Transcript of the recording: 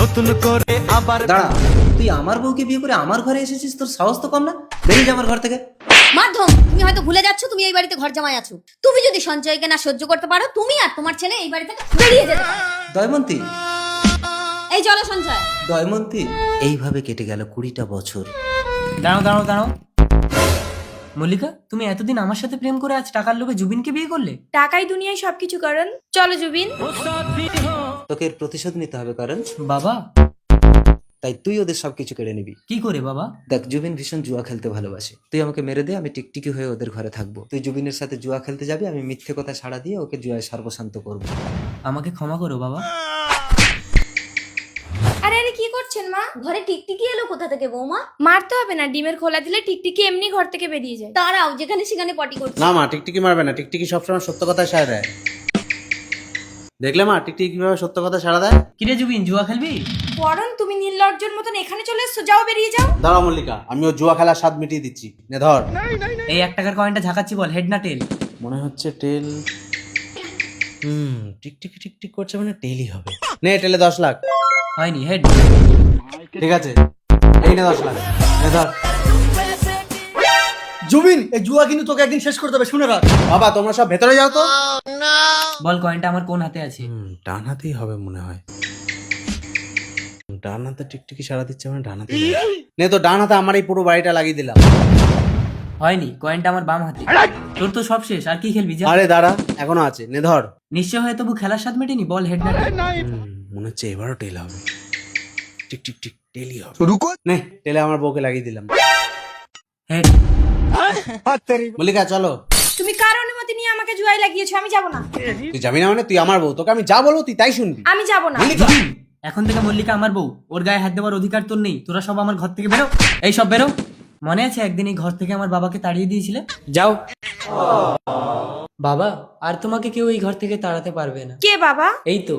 নতুন করে আবার দাঁড়া, তুই আমার বউকে বিয়ে করে আমার ঘরে এসেছিস, তোর সাহস তো কম না? বেরিয়ে যা আমার ঘর থেকে। মাধ্যম, তুমি হয়তো ভুলে যাচ্ছ তুমি এই বাড়িতে ঘর জামাই আছো। তুমি যদি সঞ্চয়কে না সহ্য করতে পারো, তুমি আর তোমার ছেলে এই বাড়ি থেকে বেরিয়ে যেতে পারো। দয়মন্তী, এই চলো সঞ্চয়। দয়মন্তী। এইভাবে কেটে গেল 20টা বছর। দাঁড়াও দাঁড়াও দাঁড়াও, মল্লিকা, তুমি এতদিন আমার সাথে প্রেম করে আজ টাকার লোভে জুবিনকে বিয়ে করলে? টাকাই দুনিয়ায় সবকিছু করেন। চলো জুবিন। তোকে এর প্রতিশোধ নিতে হবে কারণ বাবা, তাই তুই ওদের সবকিছু কেড়ে নিবি। কি করে বাবা? দেখ, জুবিন ভীষণ জুয়া খেলতে ভালোবাসে। তুই আমাকে মেরে দে, আমি টিকটিকি হয়ে ওদের ঘরে থাকবো। তুই জুবিনের সাথে জুয়া খেলতে যাবি, আমি মিথ্যে কথা সাড়া দিয়ে ওকে জুয়ায় সর্বশান্ত করবো। আমাকে ক্ষমা করো বাবা। আরে আরে কি করছেন মা? ঘরে টিকটিকি এলো কোথা থেকে বৌমা? মারতে হবে না, ডিমের খোলা দিলে টিকটিকি এমনি ঘর থেকে বেরিয়ে যায়। তারাও যেখানে সেখানে পটি করছে। না মা, টিকটিকি মারবে না। টিকটিকি সবসময় সত্য কথা সাড়া দেয়। দেখলে মা, টিকটিকি কিভাবে সত্য কথা সাড়া দেয়। কিরে জুবিন, জুয়া খেলবি? পরন, তুমি নির্লজ্জের মতন এখানে চলে এসছো, যাও বেরিয়ে যাও। দাঁড়াও মল্লিকা, আমি ও জুয়া খেলার স্বাদ মিটিয়ে দিচ্ছি। নে ধর। এই 1 টাকার কয়েনটা ঝাঁকাচ্ছি, বল হেড না টেল? মনে হচ্ছে টেল। টিকটিকি টিকটিক করছে মানে টেলই হবে। নে, টেলে 10 লাখ। হয়নি, হেড। ঠিক আছে, এই নে 10 লাখ। নে ধর। জুবিন, এই জুয়া কিন্তু তোকে একদিন শেষ করতে হবে, শুনে রাখ। বাবা, তোমরা সব ভেতরে যাও তো। বল কয়েনটা আমার কোন হাতে আছে? ডান হাতেই হবে মনে হয়। ডান হাতে টিকটিকি সাড়া দিচ্ছে মানে ডান হাতে যাবে। নে তো, ডান হাতে আমার এই পুরো বাড়িটা লাগিয়ে দিলাম। হয়নি, কয়েনটা আমার বাম হাতে। তোর তো সব শেষ, আর কি খেলবি? যা। আরে দাঁড়া, এখনো আছে। নে ধর। নিশ্চয় হয় তবু খেলার স্বাদ মেটেনি, বল হেড না টেল? মনে হচ্ছে এবারও টেল হবে। টিক টিক টিক, টেলই হবে। নে, টেলে আমার বউকে লাগিয়ে দিলাম। হেড। মল্লিকা চলো। তুমি কার অনুমতি নিয়ে আমাকে জুয়ায় লাগিয়েছো? আমি যাব না। তুই যাবি না মানে? তুই আমার বউ, তোকে আমি যা বলবো তুই তাই শুনবি। আমি যাব না। এখন থেকে মল্লিকা আমার বউ, ওর গায়ে হাত দেওয়ার অধিকার তোর নেই। তোরা সব আমার ঘর থেকে বেরো, এই সব বেরো। মনে আছে একদিন এই ঘর থেকে আমার বাবাকে তাড়িয়ে দিয়েছিলে? যাও। বাবা, আর তোমাকে কেউ এই ঘর থেকে তাড়াতে পারবে না। কে বাবা? এই তো